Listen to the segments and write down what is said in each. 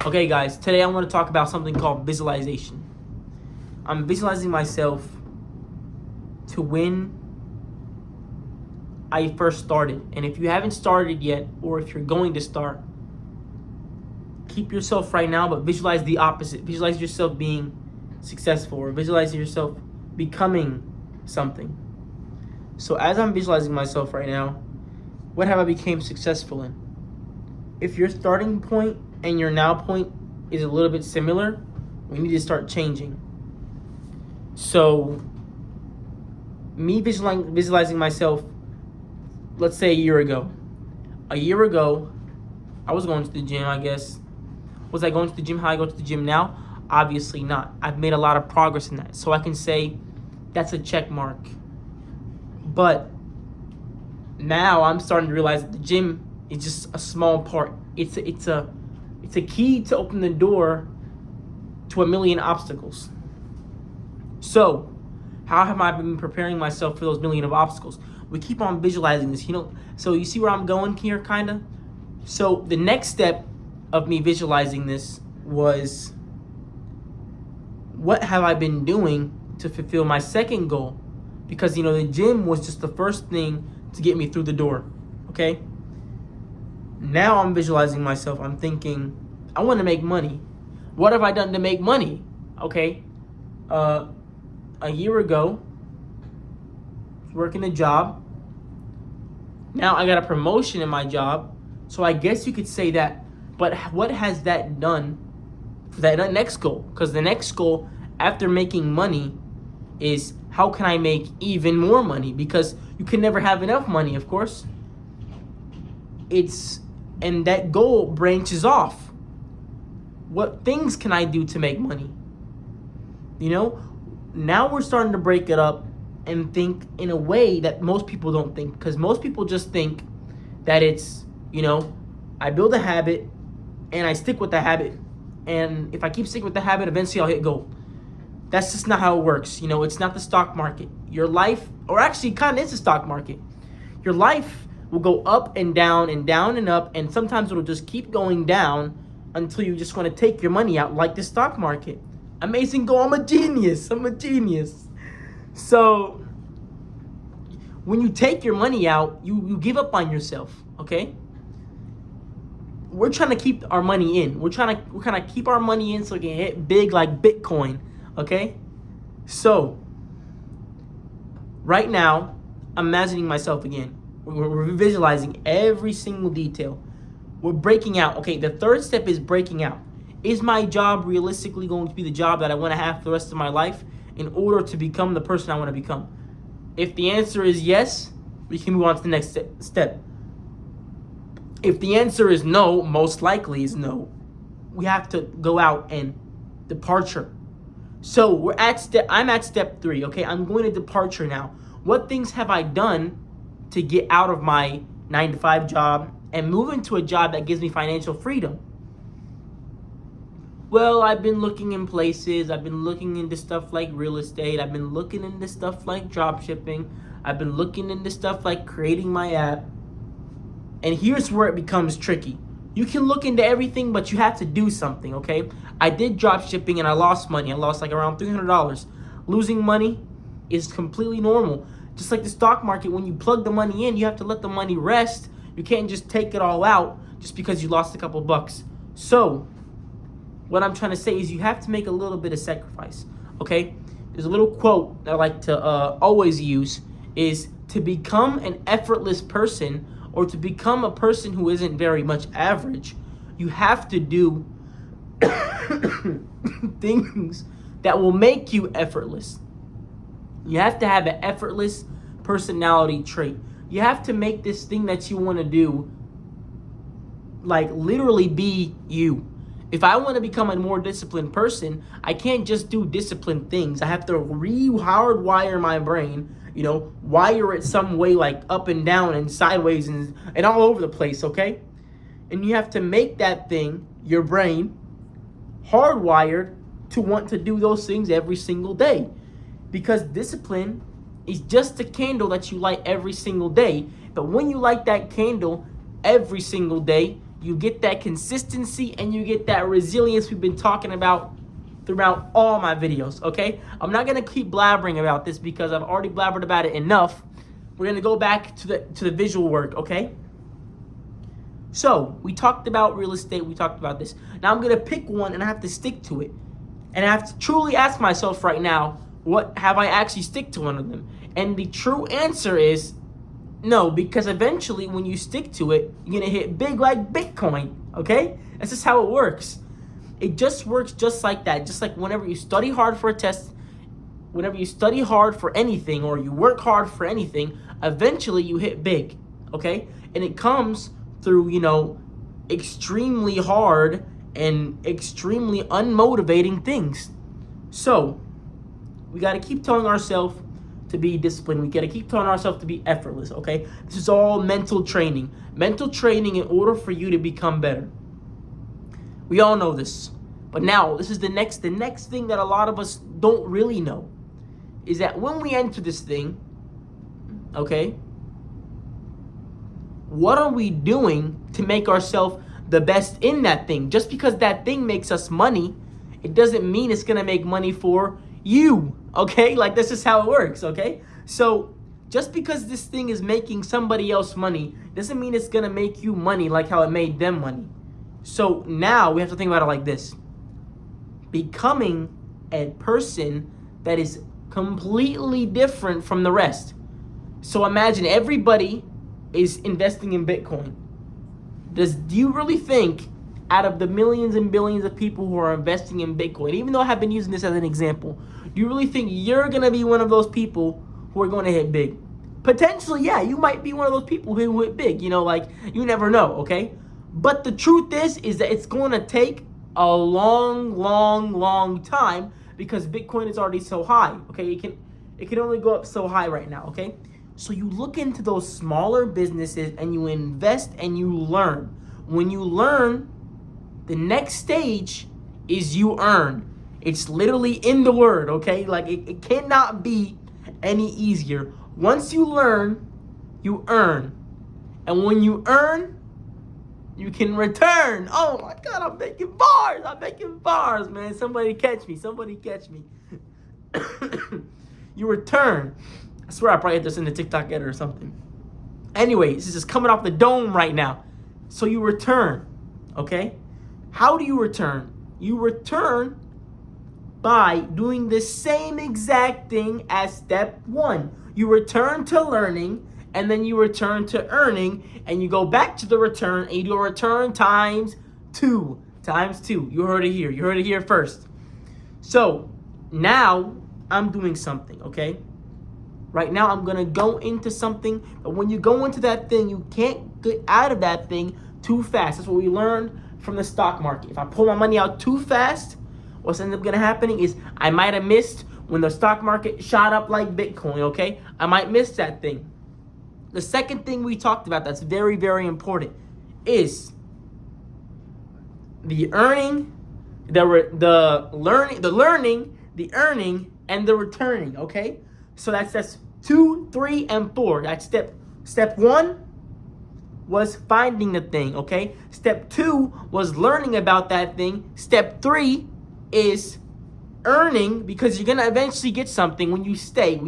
Okay, guys, today I want to talk about something called visualization. I'm visualizing myself to when I first started. And if you haven't started yet, or if you're going to start, keep yourself right now, but visualize the opposite. Visualize yourself being successful, or visualize yourself becoming something. So as I'm visualizing myself right now, what have I become successful in? If your starting point and your now point is a little bit similar, we need to start changing. So, me visualizing myself, let's say a year ago. A year ago, I was going to the gym, I guess. Was I going to the gym how I go to the gym now? Obviously not. I've made a lot of progress in that. So I can say that's a check mark. But now I'm starting to realize that the gym is just a small part. It's a key to open the door to a million obstacles. So, how have I been preparing myself for those million of obstacles? We keep on visualizing this, So you see where I'm going here, kinda? So the next step of me visualizing this was, what have I been doing to fulfill my second goal? Because, the gym was just the first thing to get me through the door, okay? Now I'm visualizing myself. I'm thinking, I want to make money. What have I done to make money? Okay. A year ago, working a job. Now I got a promotion in my job. So I guess you could say that. But what has that done for that next goal? Because the next goal after making money is, how can I make even more money? Because you can never have enough money, of course. And that goal branches off. What things can I do to make money? Now we're starting to break it up and think in a way that most people don't think. Because most people just think that it's, I build a habit and I stick with the habit. And if I keep sticking with the habit, eventually I'll hit gold. That's just not how it works. It's not the stock market. Your life, or actually kind of is the stock market. Your life will go up and down and down and up, and sometimes it'll just keep going down until you just want to take your money out, like the stock market. Amazing goal. I'm a genius. So when you take your money out, you give up on yourself, okay? We're trying to keep our money in. We're kind of keep our money in so we can hit big like Bitcoin, okay? So right now, I'm imagining myself again. We're visualizing every single detail. We're breaking out. Okay, the third step is breaking out. Is my job realistically going to be the job that I want to have for the rest of my life in order to become the person I want to become? If the answer is yes, we can move on to the next step. If the answer is no, most likely is no, we have to go out and departure. So I'm at step 3, okay? I'm going to departure now. What things have I done to get out of my 9-to-5 job and move into a job that gives me financial freedom? Well, I've been looking in places. I've been looking into stuff like real estate. I've been looking into stuff like drop shipping. I've been looking into stuff like creating my app. And here's where it becomes tricky. You can look into everything, but you have to do something, okay? I did drop shipping and I lost money. I lost like around $300. Losing money is completely normal. Just like the stock market, when you plug the money in, you have to let the money rest. You can't just take it all out just because you lost a couple bucks. So what I'm trying to say is you have to make a little bit of sacrifice, okay? There's a little quote that I like to always use, is to become an effortless person, or to become a person who isn't very much average, you have to do things that will make you effortless. You have to have an effortless personality trait. You have to make this thing that you want to do, like, literally be you. If I want to become a more disciplined person, I can't just do disciplined things. I have to hardwire my brain, wire it some way, like up and down and sideways and all over the place, okay? And you have to make that thing, your brain, hardwired to want to do those things every single day. Because discipline is just a candle that you light every single day. But when you light that candle every single day, you get that consistency, and you get that resilience we've been talking about throughout all my videos, okay? I'm not gonna keep blabbering about this because I've already blabbered about it enough. We're gonna go back to the visual work, okay? So we talked about real estate, we talked about this. Now I'm gonna pick one and I have to stick to it. And I have to truly ask myself right now, what have I actually stick to one of them? And the true answer is no, because eventually when you stick to it, you're gonna hit big like Bitcoin, okay? That's just how it works. It just works just like that. Just like whenever you study hard for a test, whenever you study hard for anything or you work hard for anything, eventually you hit big, okay? And it comes through, extremely hard and extremely unmotivating things. So, we got to keep telling ourselves to be disciplined. We got to keep telling ourselves to be effortless, okay? This is all mental training. Mental training in order for you to become better. We all know this. But now, this is the next thing that a lot of us don't really know. Is that when we enter this thing, okay, what are we doing to make ourselves the best in that thing? Just because that thing makes us money, it doesn't mean it's gonna make money for you, okay? Like, this is how it works, okay? So, just because this thing is making somebody else money, doesn't mean it's gonna make you money like how it made them money. So, now we have to think about it like this. Becoming a person that is completely different from the rest. So, imagine everybody is investing in Bitcoin. Do you really think out of the millions and billions of people who are investing in Bitcoin, even though I have been using this as an example, do you really think you're going to be one of those people who are going to hit big? Potentially, yeah, you might be one of those people who hit big, you never know, okay? But the truth is that it's going to take a long time because Bitcoin is already so high, okay? It can only go up so high right now, okay? So you look into those smaller businesses and you invest and you learn. When you learn, the next stage is you earn. It's literally in the word, okay? Like, it cannot be any easier. Once you learn, you earn. And when you earn, you can return. Oh my God, I'm making bars, man. Somebody catch me. You return. I swear I probably hit this in the TikTok edit or something. Anyway, this is just coming off the dome right now. So you return, okay? How do you return? You return by doing the same exact thing as step one. You return to learning, and then you return to earning, and you go back to the return, and you do a return times two. You heard it here first. So now I'm doing something, okay? Right now, I'm going to go into something, but when you go into that thing, you can't get out of that thing too fast. That's what we learned from the stock market. If I pull my money out too fast, what's ended up going to happen is I might have missed when the stock market shot up like Bitcoin, okay? I might miss that thing. The second thing we talked about that's very, very important is the earning, the learning, the earning, and the returning, okay? So that's 2, 3, and 4. That's step 1 was finding the thing, okay? Step 2 was learning about that thing. Step 3 is earning, because you're gonna eventually get something when you stick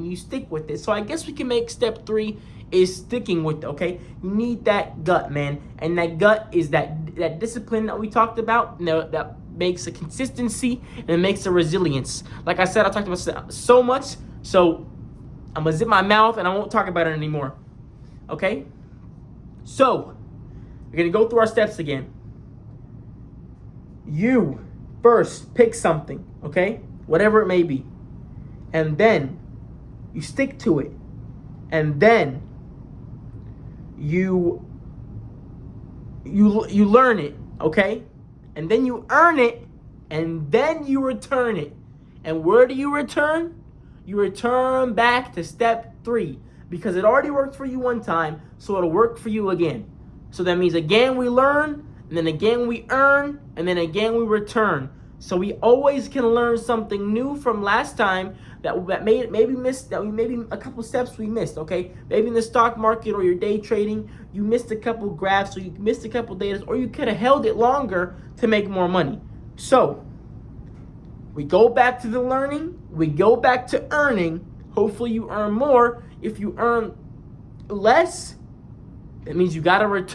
with it. So I guess we can make step 3 is sticking with it, okay? You need that gut, man. And that gut is that discipline that we talked about, that makes a consistency and it makes a resilience. Like I said, I talked about so much, so I'm gonna zip my mouth and I won't talk about it anymore. Okay? So, we're gonna go through our steps again. You first pick something, okay? Whatever it may be. And then you stick to it. And then you learn it, okay? And then you earn it, and then you return it. And where do you return? You return back to step 3, because it already worked for you one time, so it'll work for you again. So that means again we learn, and then again we earn, and then again we return. So we always can learn something new from last time that maybe a couple steps we missed, okay? Maybe in the stock market or your day trading, you missed a couple graphs, or you missed a couple data, or you could have held it longer to make more money. So we go back to the learning, we go back to earning. Hopefully you earn more. If you earn less, that means you got to